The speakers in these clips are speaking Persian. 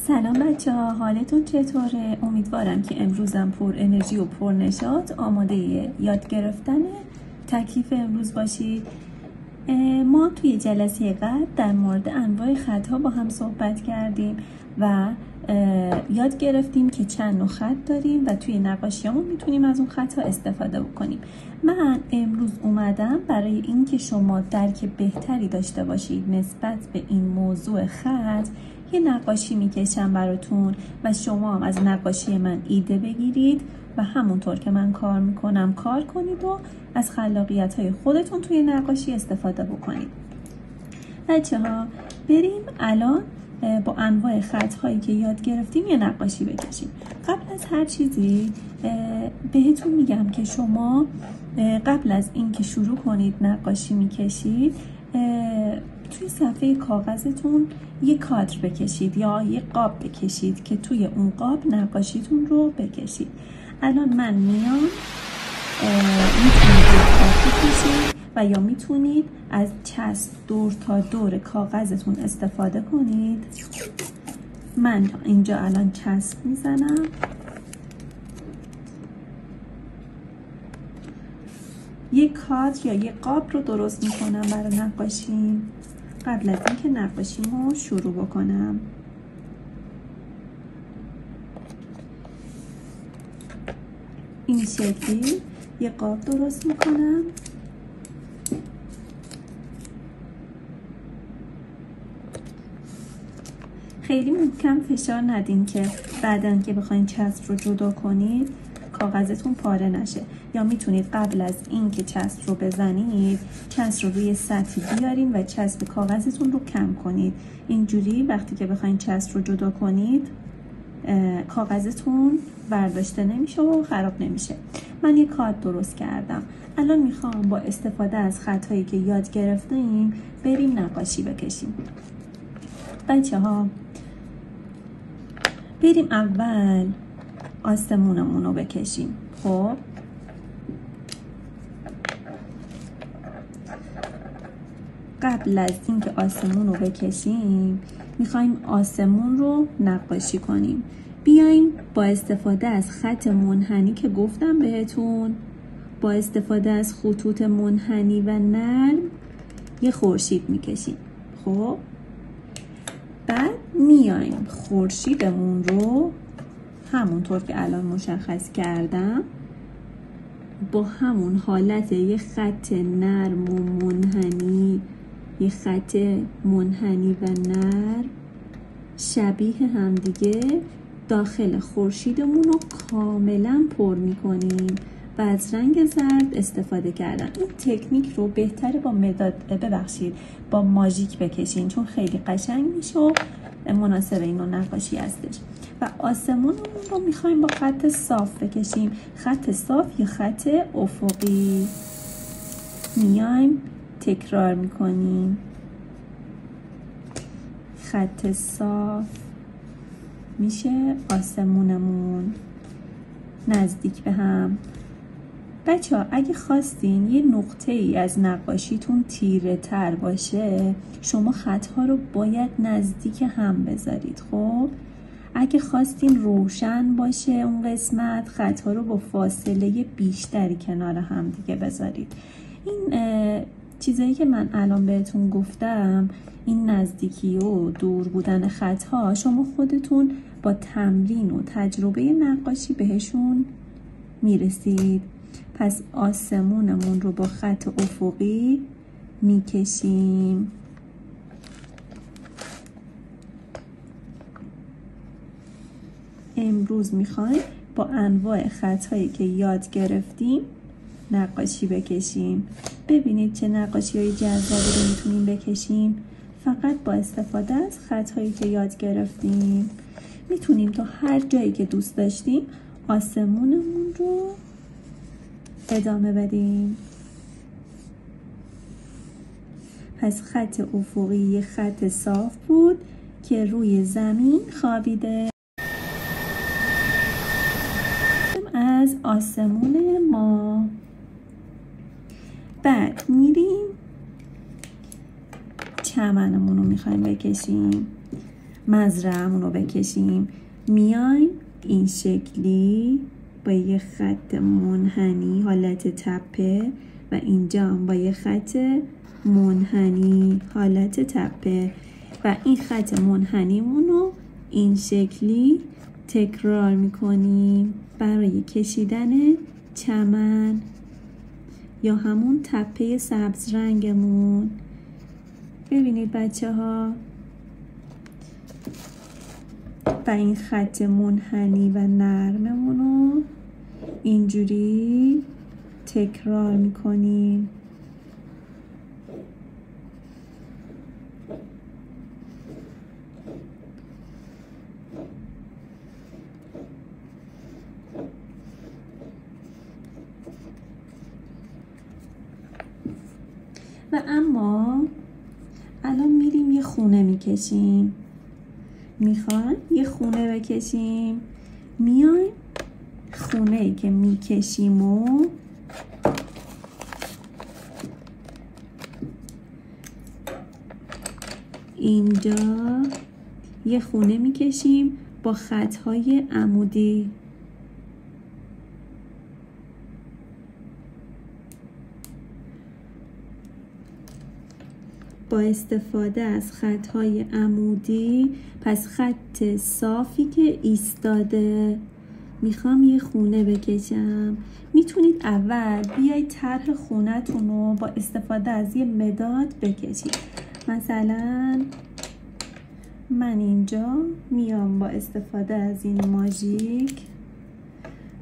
سلام بچه ها، حالتون چطوره؟ امیدوارم که امروزم پر انرژی و پر نشاط آماده یاد گرفتن تکلیف امروز باشید. ما توی جلسه قبل در مورد انواع خط‌ها با هم صحبت کردیم و یاد گرفتیم که چند نوع خط داریم و توی نقاشیامون میتونیم از اون خط‌ها استفاده بکنیم. من امروز اومدم برای اینکه شما درک بهتری داشته باشید نسبت به این موضوع خط یه نقاشی میکشم براتون و شما هم از نقاشی من ایده بگیرید و همونطور که من کار میکنم کار کنید و از خلاقیت‌های خودتون توی نقاشی استفاده بکنید. بچه ها بریم الان با انواع خط‌هایی که یاد گرفتیم یه نقاشی بکشیم. قبل از هر چیزی بهتون میگم که شما قبل از اینکه شروع کنید نقاشی میکشید توی صفحه کاغذتون یک کادر بکشید یا یک قاب بکشید که توی اون قاب نقاشیتون رو بکشید. الان من میام، میتونید یک قاب بکشید و یا میتونید از چسب دور تا دور کاغذتون استفاده کنید. من اینجا الان چسب میزنم، یک کادر یا یک قاب رو درست میکنم برای نقاشی قبل از اینکه نقاشیمو شروع بکنم. این شکلی یک قاب درست میکنم. خیلی محکم فشار ندین که بعداً که بخواین چسب رو جدا کنید کاغذتون پاره نشه، یا میتونید قبل از اینکه چسب رو بزنید چسب رو روی سطح بیارین و چسب کاغذتون رو کم کنید. اینجوری وقتی که بخواین چسب رو جدا کنید کاغذتون برداشته نمیشه و خراب نمیشه. من یک کارت درست کردم. الان میخوام با استفاده از خطایی که یاد گرفتیم بریم نقاشی بکشیم. بچه ها بریم اول آسمونمون رو بکشیم. خب قبل از اینکه آسمون رو بکشیم میخوایم آسمون رو نقاشی کنیم. بیایم با استفاده از خط منحنی که گفتم بهتون، با استفاده از خطوط منحنی و نرم یه خورشید میکشیم. خب بعد میایم خورشیدمون رو همونطور که الان مشخص کردم با همون حالت یه خط نرم و منحنی، یه خط منحنی و نرم شبیه هم دیگه داخل خورشیدمون رو کاملا پر میکنیم و از رنگ زرد استفاده کردم. این تکنیک رو بهتره با مداد با ماژیک بکشین چون خیلی قشنگ میشه و مناسب این نقاشی هستش. و آسمون رو میخوایم با خط صاف بکشیم. خط صاف یا خط افقی. میایم تکرار میکنیم. خط صاف میشه آسمونمون نزدیک به هم. بچه ها اگه خواستین یه نقطه ای از نقاشیتون تیره تر باشه شما خطها رو باید نزدیک هم بذارید. خب اگه خواستین روشن باشه اون قسمت خطها رو با فاصله بیشتری کنار هم دیگه بذارید. این چیزایی که من الان بهتون گفتم، این نزدیکی و دور بودن خطها شما خودتون با تمرین و تجربه نقاشی بهشون میرسید. پس آسمونمون رو با خط افقی میکشیم. امروز میخوایم با انواع خطهایی که یاد گرفتیم نقاشی بکشیم. ببینید چه نقاشی های جذابی رو میتونیم بکشیم فقط با استفاده از خطهایی که یاد گرفتیم. میتونیم تا هر جایی که دوست داشتیم آسمونمون رو ادامه بدیم. پس خط افقی یه خط صاف بود که روی زمین خوابیده. از آسمون ما بعد میریم چمنمون رو میخوایم بکشیم. مزرعه‌مون رو بکشیم. میایم این شکلی با یه خط منحنی حالت تپه و اینجا هم با یه خط منحنی حالت تپه و این خط منحنیمون رو این شکلی تکرار میکنیم برای کشیدن چمن یا همون تپه سبز رنگمون. ببینید بچه ها، و این خط منحنی و نرممون رو اینجوری تکرار میکنیم. و اما الان میریم یه خونه میکشیم. میخوان یه خونه بکشیم، میایم خونه‌ای که میکشیم و اینجا یه خونه میکشیم با خطهای عمودی. با استفاده از خطهای عمودی، پس خط صافی که ایستاده، میخوام یه خونه بکشم. میتونید اول بیایید طرح خونه‌تون رو با استفاده از یه مداد بکشید. مثلا من اینجا میام با استفاده از این ماژیک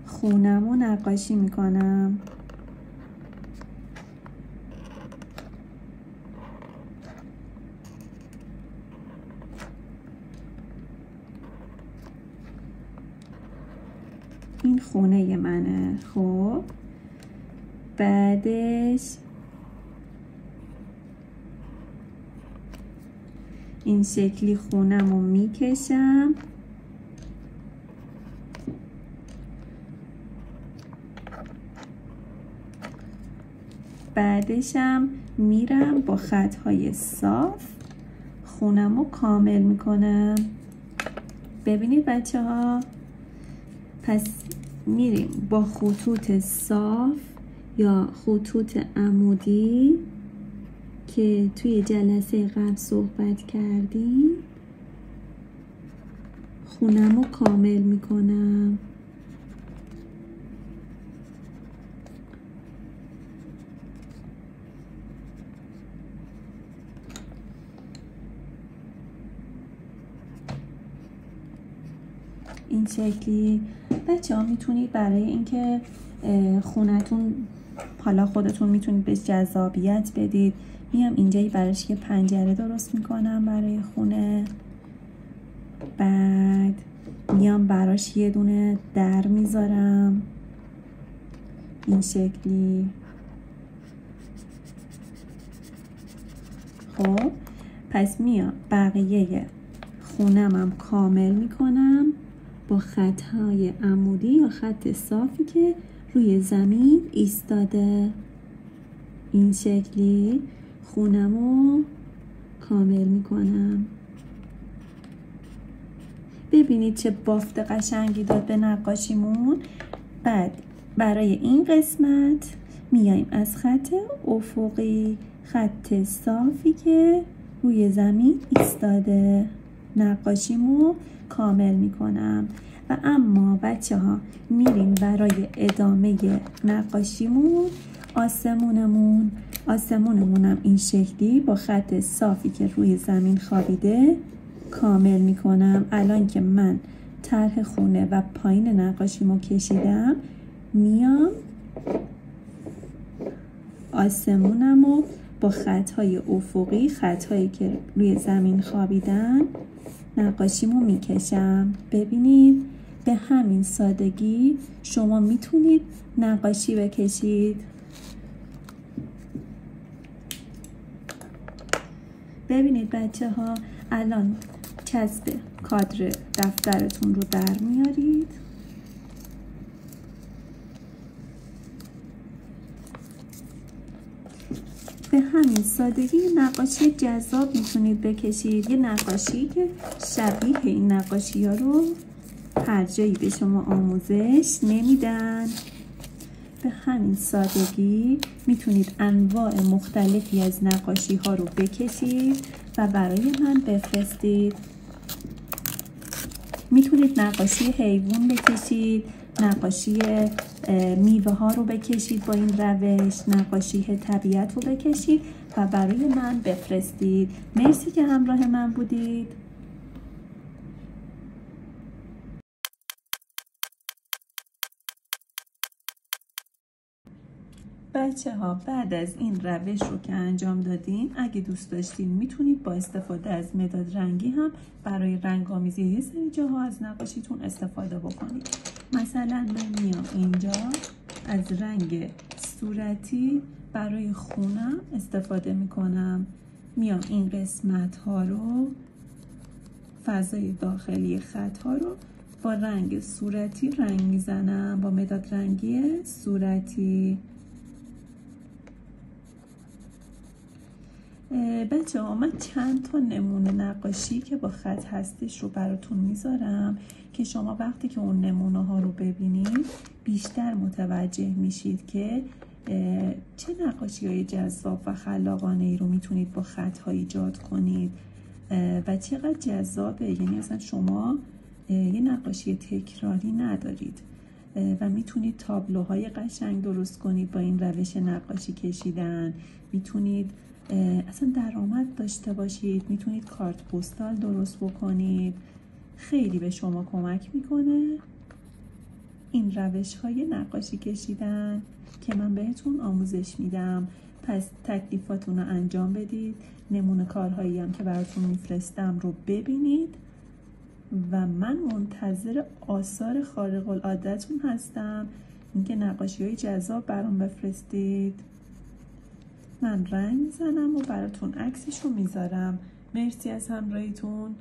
خونم رو نقاشی میکنم. این خونه منه. خب بعدش این شکلی خونمو میکشم. بعدشم میرم با خطهای صاف خونمو کامل میکنم. ببینید بچه ها، پس میریم با خطوط صاف یا خطوط عمودی که توی جلسه قبل صحبت کردیم خونمو کامل میکنم. این شکلی بچه ها میتونید برای اینکه خونتون حالا خودتون میتونید بهش جذابیت بدید، میام اینجایی براش یه پنجره درست میکنم برای خونه. بعد میام براش یه دونه در میذارم این شکلی. خب پس میام بقیه خونمم کامل میکنم با خطهای عمودی یا خط صافی که روی زمین ایستاده. این شکلی خونمو کامل میکنم. ببینید چه بافت قشنگی داد به نقاشیمون. بعد برای این قسمت میایم از خط افقی، خط صافی که روی زمین ایستاده، نقاشیمو کامل میکنم. و اما بچه ها میریم برای ادامه نقاشیمون آسمونمونم این شکلی با خط صافی که روی زمین خوابیده کامل میکنم. الان که من طرح خونه و پایین نقاشیمو کشیدم، میام آسمونمو با خطهای افقی، خطهایی که روی زمین خوابیدن، نقاشیمو میکشم. ببینید به همین سادگی شما میتونید نقاشی بکشید. ببینید بچه ها، الان چسب کادر دفترتون رو در میارید. به همین سادگی نقاشی جذاب میتونید بکشید، یه نقاشی که شبیه این نقاشی ها رو هر جایی به شما آموزش نمیدن. به همین سادگی میتونید انواع مختلفی از نقاشی ها رو بکشید و برای من بفرستید. میتونید نقاشی حیوان بکشید، نقاشی میوه ها رو بکشید با این روش، نقاشی طبیعت رو بکشید و برای من بفرستید. مرسی که همراه من بودید. بچه ها بعد از این روش رو که انجام دادیم، اگه دوست داشتین میتونید با استفاده از مداد رنگی هم برای رنگ‌آمیزی یه سری جاها از نقاشیتون استفاده بکنید. مثلا من میام اینجا از رنگ صورتی برای خونم استفاده میکنم، میام این قسمت ها رو، فضای داخلی خط ها رو با رنگ صورتی رنگ میزنم، با مداد رنگی صورتی. بچه ها من چند تا نمونه نقاشی که با خط هستش رو براتون میذارم که شما وقتی که اون نمونه ها رو ببینید بیشتر متوجه میشید که چه نقاشی های جذاب و خلاقانه ای رو میتونید با خط ها ایجاد کنید و چقدر جذابه. یعنی اصلا شما یه نقاشی تکراری ندارید و میتونید تابلوهای قشنگ درست کنید با این روش نقاشی کشیدن. میتونید اصلا درآمد داشته باشید، میتونید کارت پستال درست بکنید. خیلی به شما کمک میکنه این روش های نقاشی کشیدن که من بهتون آموزش میدم. پس تکلیفاتون رو انجام بدید، نمونه کارهایی هم که براتون میفرستم رو ببینید و من منتظر آثار خارق العاده‌تون هستم. اینکه نقاشی های جذاب برام بفرستید. من رنگ میزنم و براتون عکسش رو میذارم. مرسی از همراهیتون.